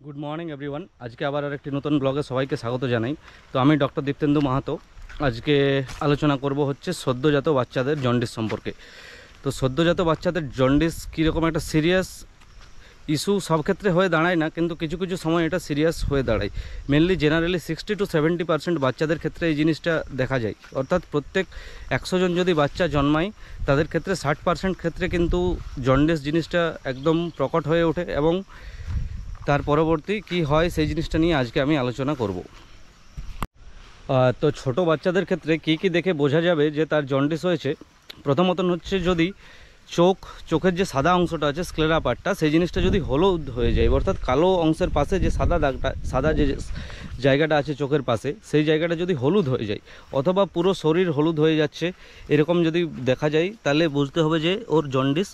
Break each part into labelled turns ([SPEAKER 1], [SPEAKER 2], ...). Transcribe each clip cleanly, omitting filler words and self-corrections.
[SPEAKER 1] Good morning everyone. আজকে আবার আরেকটি নতুন ব্লগে সবাইকে স্বাগত জানাই। তো আমি ডক্টর দীপ্তেন্দু মাহাতো। আজকে আলোচনা করব হচ্ছে সদ্যজাত বাচ্চাদের জন্ডিস সম্পর্কে। তো সদ্যজাত বাচ্চাদের জন্ডিস কীরকম একটা সিরিয়াস ইস্যু সব ক্ষেত্রে হয়ে দাঁড়ায় না, কিন্তু কিছু কিছু সময় এটা সিরিয়াস হয়ে দাঁড়ায়। মেনলি জেনারেলি 60 to 70% বাচ্চাদের ক্ষেত্রে এই জিনিসটা দেখা যায়। অর্থাৎ প্রত্যেক 100 জন যদি বাচ্চা জন্মায় তাদের ক্ষেত্রে 60% ক্ষেত্রে কিন্তু জন্ডিস জিনিসটা একদম প্রকট হয়ে ওঠে, এবং তার পরবর্তী কি হয় সেই জিনিসটা নিয়ে আজকে আমি আলোচনা করব। তো ছোট বাচ্চাদের ক্ষেত্রে কি কি দেখে বোঝা যাবে যে তার জন্ডিস হয়েছে। প্রথমত হচ্ছে যদি চোখের যে সাদা অংশটা আছে, স্ক্লেরা পার্টটা, সেই জিনিসটা যদি হলুদ হয়ে যায়, অর্থাৎ কালো অংশের পাশে যে সাদা দাগটা, সাদা যে জায়গাটা আছে চোখের পাশে, সেই জায়গাটা যদি হলুদ হয়ে যায়, অথবা পুরো শরীর হলুদ হয়ে যাচ্ছে, এরকম যদি দেখা যায়, তাহলে বুঝতে হবে যে ওর জন্ডিস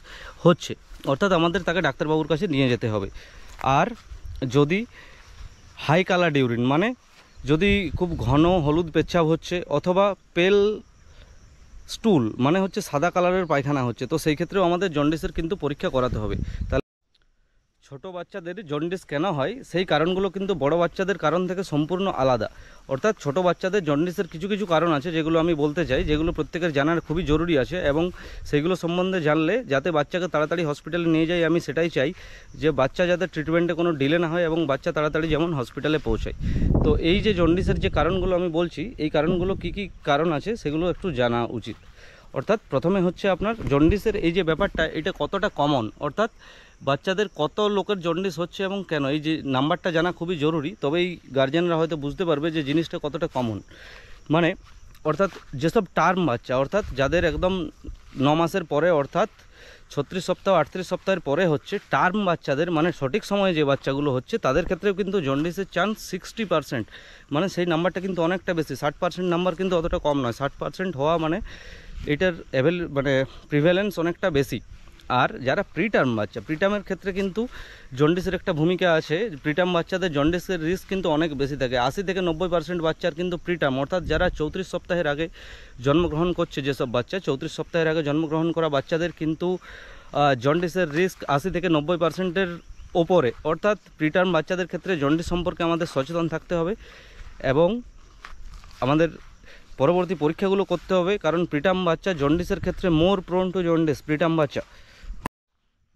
[SPEAKER 1] হচ্ছে, অর্থাৎ আমাদের তাকে ডাক্তারবাবুর কাছে নিয়ে যেতে হবে। আর যদি হাই কালার ইউরিন, মানে যদি খুব ঘন হলুদ পেচ্ছাপ হচ্ছে, অথবা পেল স্টুল, মানে হচ্ছে সাদা কালারের পায়খানা হচ্ছে, তো সেই ক্ষেত্রেও আমাদের জন্ডিসের কিন্তু পরীক্ষা করাতে হবে। তাহলে ছোট বাচ্চাদের জন্ডিস কেন হয় সেই কারণগুলো কিন্তু বড় বাচ্চাদের কারণ থেকে সম্পূর্ণ আলাদা। অর্থাৎ ছোট বাচ্চাদের জন্ডিসের কিছু কিছু কারণ আছে যেগুলো আমি বলতে চাই, যেগুলো প্রত্যেকের জানার খুবই জরুরি আছে, এবং সেগুলো সম্বন্ধে জানলে যাতে বাচ্চাকে তাড়াতাড়ি হসপিটালে নিয়ে যাই, আমি সেটাই চাই যে বাচ্চা যাতে ট্রিটমেন্টে কোনো ডিলে না হয় এবং বাচ্চা তাড়াতাড়ি যেমন হসপিটালে পৌঁছায়। তো এই যে জন্ডিসের যে কারণগুলো আমি বলছি, এই কারণগুলো কি কি কারণ আছে সেগুলো একটু জানা উচিত। অর্থাৎ প্রথমে হচ্ছে আপনার জন্ডিসের এই যে ব্যাপারটা, এটা কতটা কমন, অর্থাৎ বাচ্চাদের কত লোকের জন্ডিস হচ্ছে এবং কেন, এই যে নাম্বারটা জানা খুবই জরুরি। তবেই গার্জেনরা হয়তো বুঝতে পারবে যে জিনিসটা কতটা কমন। মানে অর্থাৎ যেসব টার্ম বাচ্চা, অর্থাৎ যাদের একদম 9 মাসের পরে, অর্থাৎ 36 সপ্তাহ 38 সপ্তাহের পরে হচ্ছে, টার্ম বাচ্চাদের, মানে সঠিক সময়ে যে বাচ্চাগুলো হচ্ছে, তাদের ক্ষেত্রেও কিন্তু জন্ডিসের চান্স 60%, মানে সেই নাম্বারটা কিন্তু অনেকটা বেশি। 60% নাম্বার কিন্তু অতটা কম নয়। 60% হওয়া মানে এটার মানে প্রিভ্যালেন্স অনেকটা বেশি। আর যারা প্রিটার্ম বাচ্চা, প্রিটার্মের ক্ষেত্রে কিন্তু জন্ডিসের একটা ভূমিকা আছে। প্রিটার্ম বাচ্চাদের জন্ডিসের রিস্ক কিন্তু অনেক বেশি থাকে। 80 থেকে 90% বাচ্চার কিন্তু প্রিটার্ম, অর্থাৎ যারা 34 সপ্তাহের আগে জন্মগ্রহণ করছে, যেসব বাচ্চা 34 সপ্তাহের আগে জন্মগ্রহণ করা বাচ্চাদের কিন্তু জন্ডিসের রিস্ক 80 থেকে 90%-এর ওপরে। অর্থাৎ প্রিটার্ম বাচ্চাদের ক্ষেত্রে জন্ডিস সম্পর্কে আমাদের সচেতন থাকতে হবে, এবং আমাদের পরবর্তী পরীক্ষাগুলো করতে হবে, কারণ প্রিটার্ম বাচ্চা জন্ডিসের ক্ষেত্রে মোর প্রোন টু জন্ডিস প্রিটার্ম বাচ্চা।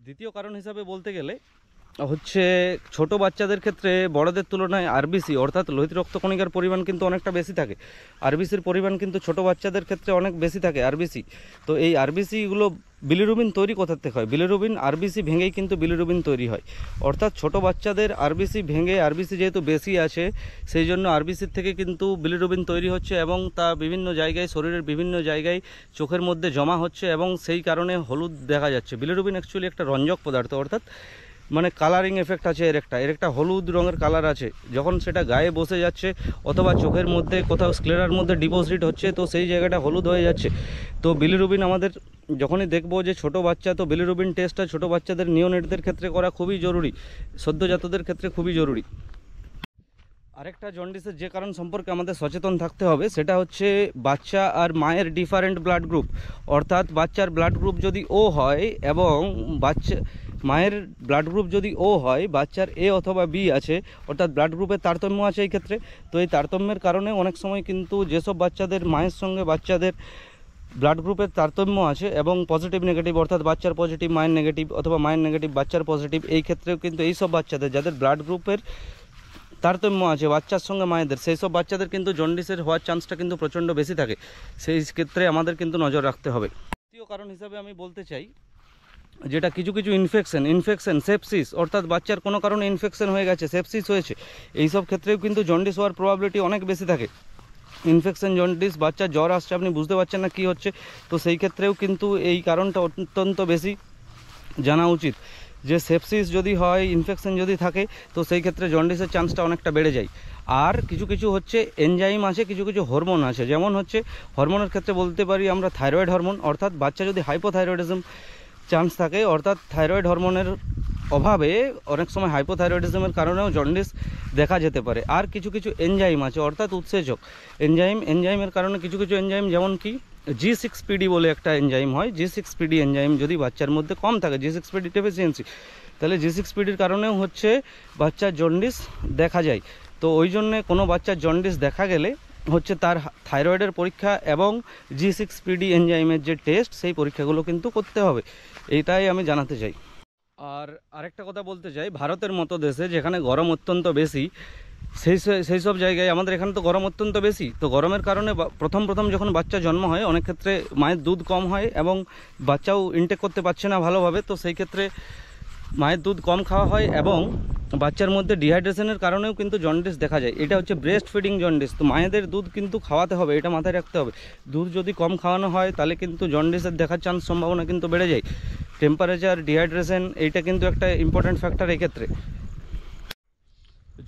[SPEAKER 1] দ্বিতীয় কারণ হিসাবে বলতে গেলে হচ্ছে ছোট বাচ্চাদের ক্ষেত্রে বড়দের তুলনায় আরবিসি, অর্থাৎ লোহিত রক্তকণিকার পরিমাণ কিন্তু অনেকটা বেশি থাকে। আরবিসির পরিমাণ কিন্তু ছোট বাচ্চাদের ক্ষেত্রে অনেক বেশি থাকে, আরবিসি। তো এই আরবিসিগুলো বিলিরুবিন তৈরি কোথা থেকে হয়? বিলিরুবিন আরবিসি ভেঙেই কিন্তু বিলিরুবিন তৈরি হয়। অর্থাৎ ছোট বাচ্চাদের আরবিসি ভেঙে, আরবিসি যেহেতু বেশি আছে সেই জন্য আরবিসির থেকে কিন্তু বিলিরুবিন তৈরি হচ্ছে, এবং তা বিভিন্ন জায়গায়, শরীরের বিভিন্ন জায়গায় চোখের মধ্যে জমা হচ্ছে, এবং সেই কারণে হলুদ দেখা যাচ্ছে। বিলিরুবিন অ্যাকচুয়ালি একটা রঞ্জক পদার্থ, অর্থাৎ মানে কালারিং এফেক্ট আছে এর একটা হলুদ রঙের কালার আছে। যখন সেটা গায়ে বসে যাচ্ছে অথবা চোখের মধ্যে কোথাও স্ক্লেরার মধ্যে ডিপোজিট হচ্ছে, তো সেই জায়গাটা হলুদ হয়ে যাচ্ছে। তো বিলিরুবিন আমাদের যখনই দেখবো যে ছোট বাচ্চা, তো বিলিরুবিন টেস্টটা ছোট বাচ্চাদের, নিওনেটদের ক্ষেত্রে করা খুবই জরুরি, সদ্যজাতদের ক্ষেত্রে খুবই জরুরি। আরেকটা জন্ডিসের যে কারণ সম্পর্কে আমাদের সচেতন থাকতে হবে সেটা হচ্ছে বাচ্চা আর মায়ের ডিফারেন্ট ব্লাড গ্রুপ। অর্থাৎ বাচ্চার ব্লাড গ্রুপ যদি ও হয় এবং মায়ের ব্লাড গ্রুপ যদি ও হয়, বাচ্চার এ অথবা বি আছে, অর্থাৎ ব্লাড গ্রুপের তারতম্য আছে এই ক্ষেত্রে। তো এই তারতম্যের কারণে অনেক সময় কিন্তু যেসব বাচ্চাদের মায়ের সঙ্গে বাচ্চাদের ব্লাড গ্রুপের তারতম্য আছে এবং পজিটিভ নেগেটিভ, অর্থাৎ বাচ্চার পজিটিভ মায়ের নেগেটিভ, অথবা মায়ের নেগেটিভ বাচ্চার পজিটিভ, এই ক্ষেত্রেও কিন্তু এইসব বাচ্চাদের যাদের ব্লাড গ্রুপের তারতম্য আছে বাচ্চার সঙ্গে মায়েদের, সেই সব বাচ্চাদের কিন্তু জন্ডিসের হওয়ার চান্সটা কিন্তু প্রচণ্ড বেশি থাকে। সেই ক্ষেত্রে আমাদের কিন্তু নজর রাখতে হবে। দ্বিতীয় কারণ হিসাবে আমি বলতে চাই যেটা কিছু কিছু ইনফেকশন সেপসিস, অর্থাৎ বাচ্চার কোনো কারণে ইনফেকশন হয়ে গেছে, সেপসিস হয়েছে, এইসব ক্ষেত্রেও কিন্তু জন্ডিস হওয়ার প্রবাবিলিটি অনেক বেশি থাকে। ইনফেকশন জন্ডিস, বাচ্চার জ্বর আসছে, আপনি বুঝতে পারছেন না কী হচ্ছে, তো সেই ক্ষেত্রেও কিন্তু এই কারণটা অত্যন্ত বেশি জানা উচিত যে সেপসিস যদি হয়, ইনফেকশন যদি থাকে, তো সেই ক্ষেত্রে জন্ডিসের চান্সটা অনেকটা বেড়ে যায়। আর কিছু কিছু হচ্ছে এনজাইম আছে, কিছু কিছু হরমোন আছে, যেমন হচ্ছে হরমোনের ক্ষেত্রে বলতে পারি আমরা থাইরয়েড হরমোন, অর্থাৎ বাচ্চা যদি হাইপোথাইরয়েডিজম চান্স থাকে, অর্থাৎ থাইরয়েড হরমোনের অভাবে অনেক সময় হাইপোথাইরয়েডিজমের কারণেও জন্ডিস দেখা যেতে পারে। আর কিছু কিছু এনজাইম আছে, অর্থাৎ উৎসেচক এনজাইমের কারণে কিছু কিছু এনজাইম, যেমন কি G6PD বলে একটা এনজাইম হয়, G6PD এনজাইম যদি বাচ্চার মধ্যে কম থাকে, G6PD ডেফিসিয়েন্সি, তাহলে G6PD কারণেও হচ্ছে বাচ্চার জন্ডিস দেখা যায়। তো ওই জন্যে কোনো বাচ্চার জন্ডিস দেখা গেলে হচ্ছে তার থাইরয়েডের পরীক্ষা এবং G6PD এনজাইমের যে টেস্ট সেই পরীক্ষাগুলো কিন্তু করতে হবে, এইটাই আমি জানাতে চাই। আর আরেকটা কথা বলতে চাই, ভারতের মতো দেশে যেখানে গরম অত্যন্ত বেশি, সেই সব জায়গায় আমাদের এখানে তো গরম অত্যন্ত বেশি, তো গরমের কারণে প্রথম যখন বাচ্চা জন্ম হয় অনেক ক্ষেত্রে মায়ের দুধ কম হয় এবং বাচ্চাও ইনটেক করতে পারছে না ভালোভাবে। তো সেই ক্ষেত্রে মায়ের দুধ কম খাওয়া হয় এবং বাচ্চার মধ্যে ডিহাইড্রেশনের কারণেও কিন্তু জন্ডিস দেখা যায়। এটা হচ্ছে ব্রেস্ট ফিডিং জন্ডিস। তো মায়েদের দুধ কিন্তু খাওয়াতে হবে, এটা মাথায় রাখতে হবে। দুধ যদি কম খাওয়ানো হয় তাহলে কিন্তু জন্ডিসের দেখার সম্ভাবনা কিন্তু বেড়ে যায়। টেম্পারেচার, ডিহাইড্রেশন এইটা কিন্তু একটা ইম্পর্ট্যান্ট ফ্যাক্টর এক্ষেত্রে।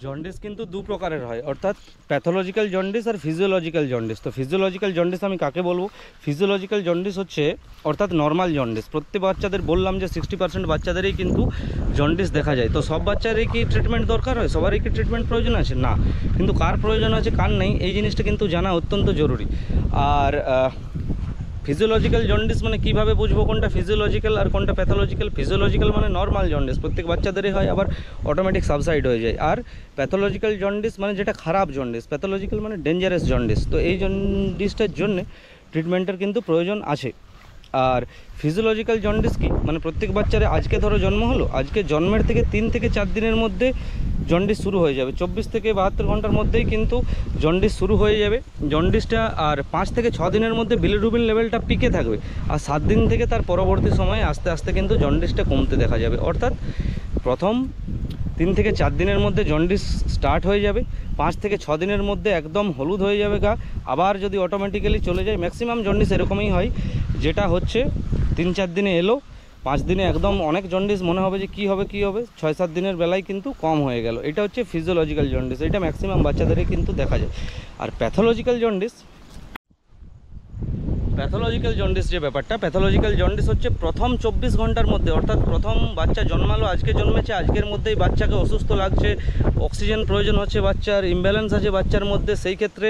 [SPEAKER 1] জন্ডিস কিন্তু দু প্রকারের হয়, অর্থাৎ প্যাথোলজিক্যাল জন্ডিস আর ফিজিওলজিক্যাল জন্ডিস। তো ফিজিওলজিক্যাল জন্ডিস আমি কাকে বলবো? ফিজিওলজিক্যাল জন্ডিস হচ্ছে অর্থাৎ নর্মাল জন্ডিস। প্রত্যেক বাচ্চাদের বললাম যে 60% বাচ্চাদেরই কিন্তু জন্ডিস দেখা যায়। তো সব বাচ্চারই কি ট্রিটমেন্ট দরকার হয়? সবারই কি ট্রিটমেন্ট প্রয়োজন আছে? না। কিন্তু কার প্রয়োজন আছে কার নেই এই জিনিসটা কিন্তু জানা অত্যন্ত জরুরি। আর ফিজিওলজিক্যাল জন্ডিস মানে কীভাবে বুঝবো কোনটা ফিজিওলজিক্যাল আর কোনটা প্যাথোলজিক্যাল? ফিজিওলজিক্যাল মানে নর্মাল জন্ডিস, প্রত্যেক বাচ্চাদেরই হয়, আবার অটোমেটিক সাবসাইড হয়ে যায়। আর প্যাথোলজিক্যাল জন্ডিস মানে যেটা খারাপ জন্ডিস, প্যাথোলজিক্যাল মানে ডেঞ্জারাস জন্ডিস। তো এই জন্ডিসটার জন্যে ট্রিটমেন্টের কিন্তু প্রয়োজন আছে। আর ফিজিওলজিক্যাল জন্ডিস কি? মানে প্রত্যেক বাচ্চারে আজকে ধরো জন্ম হলো, আজকে জন্মের থেকে 3 থেকে 4 দিনের মধ্যে জন্ডিস শুরু হয়ে যাবে। 24 থেকে 72 ঘন্টার মধ্যেই কিন্তু জন্ডিস শুরু হয়ে যাবে জন্ডিসটা। আর 5 থেকে 6 দিনের মধ্যে বিলিরুবিন লেভেলটা পিকে থাকবে। আর 7 দিন থেকে তার পরবর্তী সময়ে আস্তে আস্তে কিন্তু জন্ডিসটা কমতে দেখা যাবে। অর্থাৎ প্রথম 3 থেকে 4 দিনের মধ্যে জন্ডিস স্টার্ট হয়ে যাবে, 5 থেকে 6 দিনের মধ্যে একদম হলুদ হয়ে যাবে গা, আবার যদি অটোমেটিক্যালি চলে যায়। ম্যাক্সিমাম জন্ডিস এরকমই হয়, যেটা হচ্ছে 3-4 দিনে এলো, 5 দিনে একদম অনেক জন্ডিস মনে হবে যে কী হবে 6-7 দিনের বেলায় কিন্তু কম হয়ে গেল। এটা হচ্ছে ফিজিওলজিক্যাল জন্ডিস, এটা ম্যাক্সিমাম বাচ্চাদেরই কিন্তু দেখা যায়। আর প্যাথোলজিক্যাল জন্ডিস যে ব্যাপারটা, প্যাথোলজিক্যাল জন্ডিস হচ্ছে প্রথম 24 ঘন্টার মধ্যে, অর্থাৎ প্রথম বাচ্চা জন্মালো, আজকে জন্মেছে, আজকের মধ্যেই বাচ্চাকে অসুস্থ লাগছে, অক্সিজেন প্রয়োজন হচ্ছে, বাচ্চার ইমব্যালেন্স আছে বাচ্চার মধ্যে, সেই ক্ষেত্রে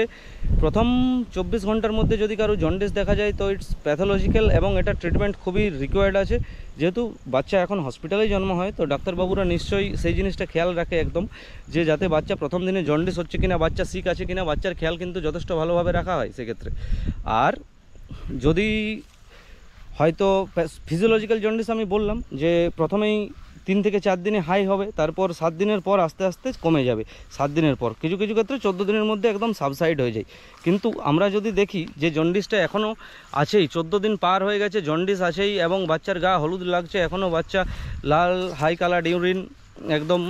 [SPEAKER 1] প্রথম 24 ঘন্টার মধ্যে যদি কারো জন্ডিস দেখা যায় তো ইটস প্যাথোলজিক্যাল এবং এটা ট্রিটমেন্ট খুবই রিকোয়ার্ড আছে। যেহেতু বাচ্চা এখন হসপিটালেই জন্ম হয়, তো ডাক্তারবাবুরা নিশ্চয়ই সেই জিনিসটা খেয়াল রাখে একদম, যে যাতে বাচ্চা প্রথম দিনে জন্ডিস হচ্ছে কিনা, বাচ্চা সিক আছে কিনা, বাচ্চার খেয়াল কিন্তু যথেষ্ট ভালোভাবে রাখা হয় সেক্ষেত্রে। আর যদি হয়তো ফিজিওলজিক্যাল জন্ডিস আমি বললাম যে প্রথমেই 3 থেকে 4 দিনে হাই হবে, তারপর 7 দিনের পর আস্তে আস্তে কমে যাবে, 7 দিনের পর কিছু কিছু ক্ষেত্রে 14 দিনের মধ্যে একদম সাবসাইড হয়ে যায়। কিন্তু আমরা যদি দেখি যে জন্ডিসটা এখনও আছেই, 14 দিন পার হয়ে গেছে, জন্ডিস আছেই এবং বাচ্চার গা হলুদ লাগছে, এখনও বাচ্চা লাল হাই কালার ইউরিন একদম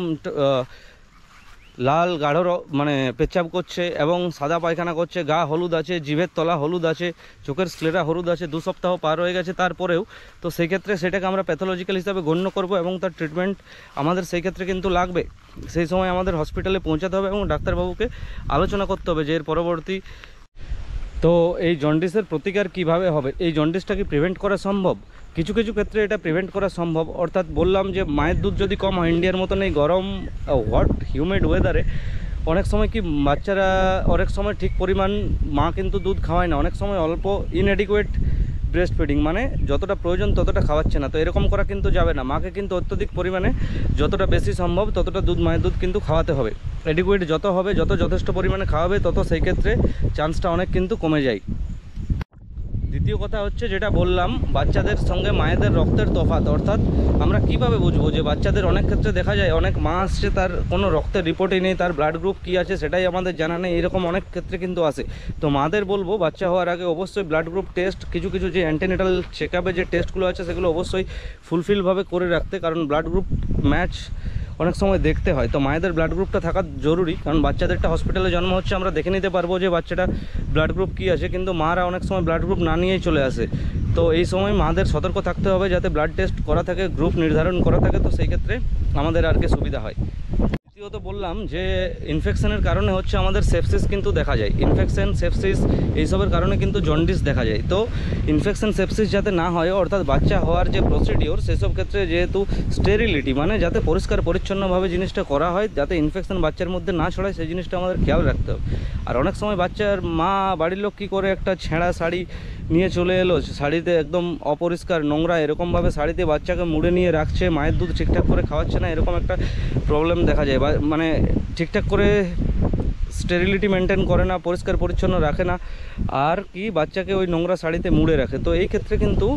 [SPEAKER 1] লাল গাঢ় মানে পেচ্ছাপ করছে এবং সাদা পায়খানা করছে, গা হলুদ আছে, জিভের তলা হলুদ আছে, চোখের স্ক্লেরা হলুদ আছে, 2 সপ্তাহ পার হয়ে গেছে তারপরেও, তো সেই ক্ষেত্রে সেটাকে আমরা প্যাথোলজিক্যাল হিসাবে গণ্য করব এবং তার ট্রিটমেন্ট আমাদের সেই ক্ষেত্রে কিন্তু লাগবে। সেই সময় আমাদের হসপিটালে পৌঁছাতে হবে এবং ডাক্তারবাবুকে আলোচনা করতে হবে যে এর পরবর্তী তো এই জন্ডিসের প্রতিকার কিভাবে হবে, এই জন্ডিসটা কি প্রিভেন্ট করা সম্ভব? কিছু কিছু ক্ষেত্রে এটা প্রিভেন্ট করা সম্ভব। অর্থাৎ বললাম যে মায়ের দুধ যদি কম হয়, ইন্ডিয়ার মতন এই গরম হট হিউমিড ওয়েদারে অনেক সময় কি বাচ্চারা অনেক সময় ঠিক পরিমাণ মা কিন্তু দুধ খাওয়ায় না, অনেক সময় অল্প ইনঅ্যাডিকুয়েট ব্রেস্ট ফিডিং, মানে যতটা প্রয়োজন ততটা খাওয়াচ্ছে না। তো এরকম করা কিন্তু যাবে না, মাকে কিন্তু অত্যধিক পরিমাণে যতটা বেশি সম্ভব ততটা মায়ের দুধ কিন্তু খাওয়াতে হবে। অ্যাডিকুয়েট যত হবে, যথেষ্ট পরিমাণে খাওয়াবে, তত সেই ক্ষেত্রে চান্সটা অনেক কিন্তু কমে যায়। দ্বিতীয় কথা হচ্ছে যেটা বললাম, বাচ্চাদের সঙ্গে মায়েদের রক্তের তফাৎ। অর্থাৎ আমরা কিভাবে বুঝবো যে বাচ্চাদের অনেক ক্ষেত্রে দেখা যায় অনেক মা আসছে তার কোনো রক্তের রিপোর্টই নেই, তার ব্লাড গ্রুপ কী আছে সেটাই আমাদের জানা নেই, এরকম অনেক ক্ষেত্রে কিন্তু আসে। তো মাদের বলবো বাচ্চা হওয়ার আগে অবশ্যই ব্লাড গ্রুপ টেস্ট, কিছু কিছু যে অ্যান্টিনেটাল চেকআপে যে টেস্টগুলো আছে সেগুলো অবশ্যই ফুলফিলভাবে করে রাখতে, কারণ ব্লাড গ্রুপ ম্যাচ অনেক সময় দেখতে হয়। তো মায়েদের ব্লাড গ্রুপটা থাকা জরুরি, কারণ বাচ্চাদেরটা হসপিটালে জন্ম হচ্ছে, আমরা দেখে নিতে পারবো যে বাচ্চাটা ব্লাড গ্রুপ কী আছে, কিন্তু মারা অনেক সময় ব্লাড গ্রুপ না নিয়েই চলে আসে। তো এই সময় মাদের সতর্ক থাকতে হবে যাতে ব্লাড টেস্ট করা থাকে, গ্রুপ নির্ধারণ করা থাকে, তো সেই ক্ষেত্রে আমাদের আর কি সুবিধা হয়। দ্বিতীয় তো বললাম যে ইনফেকশনের কারণে হচ্ছে আমাদের সেপসিস কিন্তু দেখা যায়, ইনফেকশন সেপসিস এইসবের কারণে কিন্তু জন্ডিস দেখা যায়। তো ইনফেকশন সেপসিস যাতে না হয়, অর্থাৎ বাচ্চা হওয়ার যে প্রসিডিওর সেসব ক্ষেত্রে যেহেতু স্টেরিলিটি মানে যাতে পরিষ্কার পরিচ্ছন্নভাবে জিনিসটা করা হয়, যাতে ইনফেকশন বাচ্চার মধ্যে না ছড়ায়, সেই জিনিসটা আমাদের খেয়াল রাখতে হবে। আর অনেক সময় বাচ্চার মা বাড়ির লোক কী করে একটা ছেঁড়া শাড়ি নিয়ে চলে এলো, শাড়িতে একদম অপরিষ্কার নোংরা এরকমভাবে শাড়িতে বাচ্চাকে মুড়ে নিয়ে রাখছে, মায়ের দুধ ঠিকঠাক করে খাওয়াচ্ছে না, এরকম একটা প্রবলেম দেখা যায়। বা মানে ঠিকঠাক করে স্টেরিলিটি মেনটেন করে না, পরিষ্কার পরিচ্ছন্ন রাখে না, আর কি বাচ্চাকে ওই নোংরা শাড়িতে মুড়ে রাখে। তো এই ক্ষেত্রে কিন্তু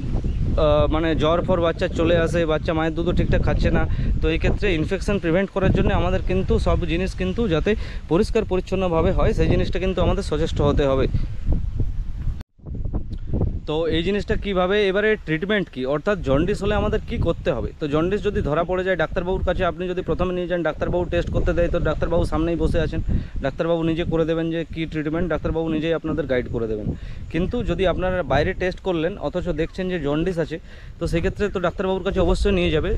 [SPEAKER 1] মানে জ্বর ফর বাচ্চা চলে আসে, বাচ্চা মায়ের দুধও ঠিকঠাক খাচ্ছে না। তো এই ক্ষেত্রে ইনফেকশন প্রিভেন্ট করার জন্য আমাদের কিন্তু সব জিনিস কিন্তু যাতে পরিষ্কার পরিচ্ছন্নভাবে হয়, সেই জিনিসটা কিন্তু আমাদের সচেষ্ট হতে হবে। তো এই জিনিসটা কীভাবে, এবারে ট্রিটমেন্ট কি, অর্থাৎ জন্ডিস হলে আমাদের কি করতে হবে। তো জন্ডিস যদি ধরা পড়ে যায়, ডাক্তারবাবুর কাছে আপনি যদি প্রথমে নিয়ে যান, ডাক্তারবাবু টেস্ট করতে দেয়, তো ডাক্তারবাবু সামনেই বসে আছেন, ডাক্তারবাবু নিজে করে দেবেন যে কী ট্রিটমেন্ট, ডাক্তারবাবু নিজেই আপনাদের গাইড করে দেবেন। কিন্তু যদি আপনারা বাইরে টেস্ট করলেন অথচ দেখছেন যে জন্ডিস আছে, তো সেক্ষেত্রে তো ডাক্তারবাবুর কাছে অবশ্যই নিয়ে যাবে।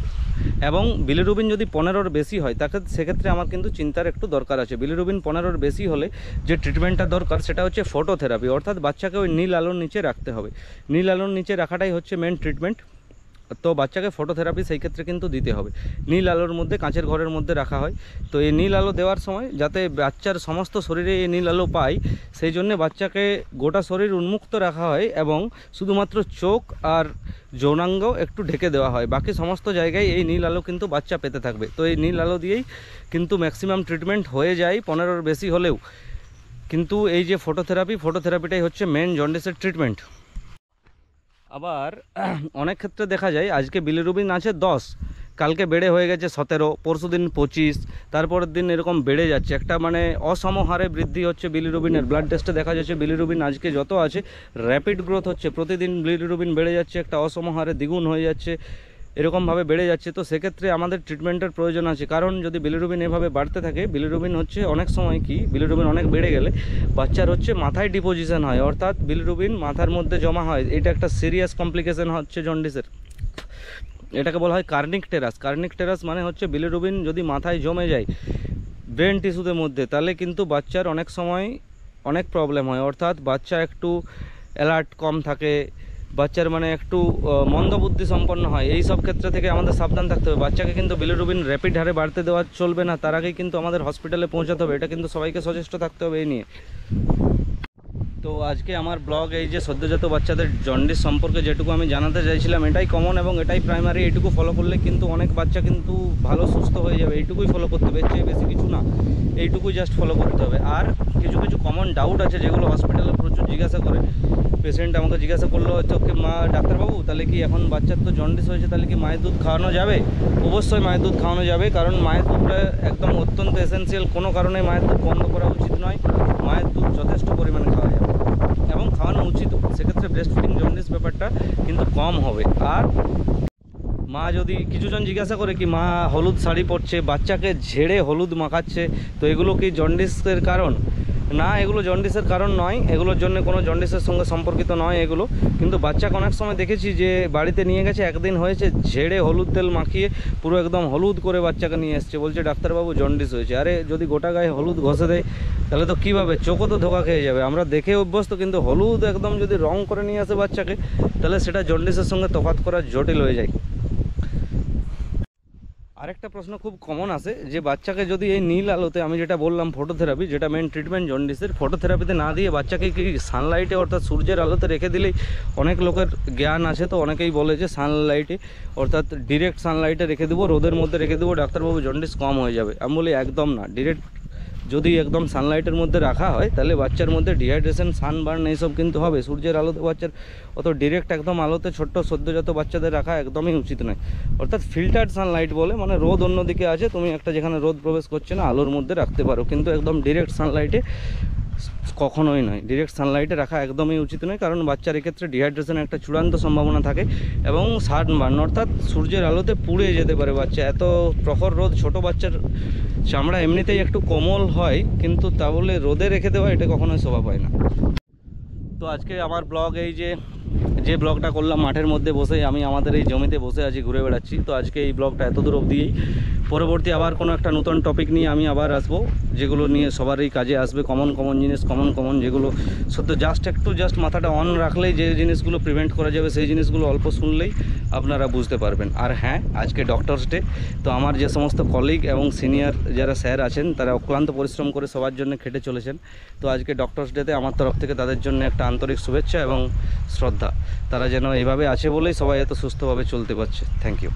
[SPEAKER 1] এবং বিলিরুবিন যদি 15-র বেশি হয়, তাকে সেক্ষেত্রে আমার কিন্তু চিন্তার একটু দরকার আছে। বিলিরুবিন 15-র বেশি হলে যে ট্রিটমেন্টটা দরকার সেটা হচ্ছে ফটোথেরাপি, অর্থাৎ বাচ্চাকে ওই নীল আলোর নিচে রাখতে হবে। নীল আলোর নিচে রাখাটাই হচ্ছে মেন ট্রিটমেন্ট। তো বাচ্চাকে ফটোথেরাপি সেই ক্ষেত্রে কিন্তু দিতে হবে। নীল আলোর মধ্যে, কাঁচের ঘরের মধ্যে রাখা হয়। তো এই নীল আলো দেওয়ার সময় যাতে বাচ্চার সমস্ত শরীরে এই নীল আলো পায়, সেই জন্যে বাচ্চাকে গোটা শরীর উন্মুক্ত রাখা হয় এবং শুধুমাত্র চোখ আর যৌনাঙ্গ একটু ঢেকে দেওয়া হয়, বাকি সমস্ত জায়গায় এই নীল আলো কিন্তু বাচ্চা পেতে থাকবে। তো এই নীল আলো দিয়েই কিন্তু ম্যাক্সিমাম ট্রিটমেন্ট হয়ে যায় 15-র বেশি হলেও। কিন্তু এই যে ফটোথেরাপিটাই হচ্ছে মেন জন্ডিসের ট্রিটমেন্ট। আবার অনেক ক্ষেত্রে দেখা যায় আজকে বিলিরুবিন আছে 10, কালকে বেড়ে হয়ে গেছে 17, পরশু দিন 25, তারপরের দিন এরকম বেড়ে যাচ্ছে। একটা মানে অসম হারে বৃদ্ধি হচ্ছে বিলিরুবিনের। ব্লাড টেস্টে দেখা যাচ্ছে বিলিরুবিন আজকে যত আছে র্যাপিড গ্রোথ হচ্ছে, প্রতিদিন বিলিরুবিন বেড়ে যাচ্ছে, একটা অসম হারে দ্বিগুণ হয়ে যাচ্ছে, এরকমভাবে বেড়ে যাচ্ছে। তো সেক্ষেত্রে আমাদের ট্রিটমেন্টের প্রয়োজন আছে, কারণ যদি বিলিরুবিন এভাবে বাড়তে থাকে, বিলিরুবিন হচ্ছে অনেক সময় কি, বিলিরুবিন অনেক বেড়ে গেলে বাচ্চার হচ্ছে মাথায় ডিপোজিশন হয়, অর্থাৎ বিলিরুবিন মাথার মধ্যে জমা হয়। এটা একটা সিরিয়াস কমপ্লিকেশন হচ্ছে জন্ডিসের, এটাকে বলা হয় কার্নিক টেরাস। কার্নিক টেরাস মানে হচ্ছে বিলিরুবিন যদি মাথায় জমে যায় ব্রেন টিস্যুদের মধ্যে, তাহলে কিন্তু বাচ্চার অনেক সময় অনেক প্রবলেম হয়, অর্থাৎ বাচ্চা একটু অ্যালার্ট কম থাকে, বাচ্চার মানে একটু মন্দবুদ্ধি সম্পন্ন হয়। এই সব ক্ষেত্রে থেকে আমাদের সাবধান থাকতে হবে। বাচ্চাকে কিন্তু বিলিরুবিন র্যাপিড হারে বাড়তে দেওয়া চলবে না, তার আগেই কিন্তু আমাদের হসপিটালে পৌঁছাতে হবে। এটা কিন্তু সবাইকে সচেষ্ট থাকতে হবে এই নিয়ে। তো আজকে আমার ব্লগ এই যে সদ্যজাত বাচ্চাদের জন্ডিস সম্পর্কে যেটুকু আমি জানাতে চাইছিলাম, এটাই কমন এবং এটাই প্রাইমারি। এইটুকু ফলো করলে কিন্তু অনেক বাচ্চা কিন্তু ভালো সুস্থ হয়ে যাবে। এইটুকুই ফলো করতে হবে, এর চেয়ে বেশি কিছু না, এইটুকুই জাস্ট ফলো করতে হবে। আর কিছু কিছু কমন ডাউট আছে যেগুলো হসপিটালে প্রচুর জিজ্ঞাসা করে। পেশেন্ট আমাকে জিজ্ঞাসা করলো হয়তো কি, মা ডাক্তারবাবু তাহলে কি এখন বাচ্চার তো জন্ডিস হয়েছে, তাহলে কি মায়ের দুধ খাওয়ানো যাবে? অবশ্যই মায়ের দুধ খাওয়ানো যাবে, কারণ মায়ের দুধটা একদম অত্যন্ত এসেন্সিয়াল। কোনো কারণে মায়ের দুধ বন্ধ করা উচিত নয়। মায়ের দুধ যথেষ্ট পরিমাণে খাওয়া যাবে এবং খাওয়ানো উচিত। সেক্ষেত্রে ব্রেস্ট ফিডিং জন্ডিস ব্যাপারটা কিন্তু কম হবে। আর মা যদি, কিছুজন জিজ্ঞাসা করে কি মা হলুদ শাড়ি পরছে, বাচ্চাকে ঝেড়ে হলুদ মাখাচ্ছে, তো এগুলো কি জন্ডিসের কারণ? না, এগুলো জন্ডিসের কারণ নয়, এগুলোর জন্য কোনো জন্ডিসের সঙ্গে সম্পর্কিত নয় এগুলো। কিন্তু বাচ্চাকে অনেক সময় দেখেছি যে বাড়িতে নিয়ে গেছে, একদিন হয়েছে, ঝেড়ে হলুদ তেল মাখিয়ে পুরো একদম হলুদ করে বাচ্চাকে নিয়ে এসছে, বলছে ডাক্তারবাবু জন্ডিস হয়েছে। আরে যদি গোটা গায়ে হলুদ ঘষে দেয় তাহলে তো কীভাবে, চোখও তো ধোকা খেয়ে যাবে। আমরা দেখে অভ্যস্ত, কিন্তু হলুদ একদম যদি রং করে নিয়ে আসে বাচ্চাকে, তাহলে সেটা জন্ডিসের সঙ্গে তফাৎ করা জটিল হয়ে যায়। আরেকটা প্রশ্ন খুব কমন আসে যে বাচ্চাকে যদি এই নীল আলোতে, আমি যেটা বললাম ফটোথেরাপি, যেটা মেন ট্রিটমেন্ট জন্ডিসের, ফটোথেরাপিতে না দিয়ে বাচ্চাকে কি সানলাইটে অর্থাৎ সূর্যের আলোতে রেখে দিলেই, অনেক লোকের জ্ঞান আছে তো অনেকেই বলে যে সানলাইটে অর্থাৎ ডিরেক্ট সানলাইটে রেখে দেবো, রোদের মধ্যে রেখে দেবো, ডাক্তারবাবু জন্ডিস কম হয়ে যাবে। আমি বলি একদম না। ডিরেক্ট যদি একদম সানলাইটের মধ্যে রাখা হয় তাহলে বাচ্চার মধ্যে ডিহাইড্রেশন, সানবার্ন এইসব কিন্তু হবে। সূর্যের আলোতে বাচ্চার অত ডিরেক্ট একদম আলোতে ছোট্ট সদ্যজাত বাচ্চাদের রাখা একদমই উচিত নয়। অর্থাৎ ফিল্টার্ড সানলাইট বলে, মানে রোদ অন্যদিকে আছে, তুমি একটা যেখানে রোদ প্রবেশ করছে না আলোর মধ্যে রাখতে পারো, কিন্তু একদম ডিরেক্ট সানলাইটে কখনোই নয়। ডিরেক্ট সানলাইটে রাখা একদমই উচিত নয়, কারণ বাচ্চার এক্ষেত্রে ডিহাইড্রেশনের একটা চূড়ান্ত সম্ভাবনা থাকে এবং সানবার্ন অর্থাৎ সূর্যের আলোতে পুড়ে যেতে পারে বাচ্চা। এত প্রখর রোদ, ছোট বাচ্চার চামড়া এমনিতেই একটু কোমল হয়, কিন্তু তা বলে রোদে রেখে দেওয়া এটা কখনোই শোভা পায় না। তো আজকে আমার ব্লগ এই যে ব্লগটা করলাম মাঠের মধ্যে বসে, আমি আমাদের এই জমিতে বসে আছি, ঘুরে বেড়াচ্ছি। তো আজকে এই ব্লগটা এত দূর অবধিই। পরবর্তী আবার কোনো একটা নতুন টপিক নিয়ে আমি আবার আসবো, যেগুলো নিয়ে সবারই কাজে আসবে, কমন জিনিস, কমন যেগুলো সত্য জাস্ট মাথাটা অন রাখলেই যে জিনিসগুলো প্রিভেন্ট করা যাবে, সেই জিনিসগুলো অল্প শুনলেই আপনারা বুঝতে পারবেন। আর হ্যাঁ, আজকে ডক্টরস ডে, তো আমার যে সমস্ত কলিগ এবং সিনিয়র যারা স্যার আছেন তারা অক্লান্ত পরিশ্রম করে সবার জন্য খেটে চলেছেন। তো আজকে ডক্টরস ডেতে আমার তরফ থেকে তাদের জন্য একটা আন্তরিক শুভেচ্ছা এবং শ্রদ্ধা। তারা যেন এইভাবে আছে বলেই সবাই এত সুস্থভাবে চলতে পারছে। Thank you.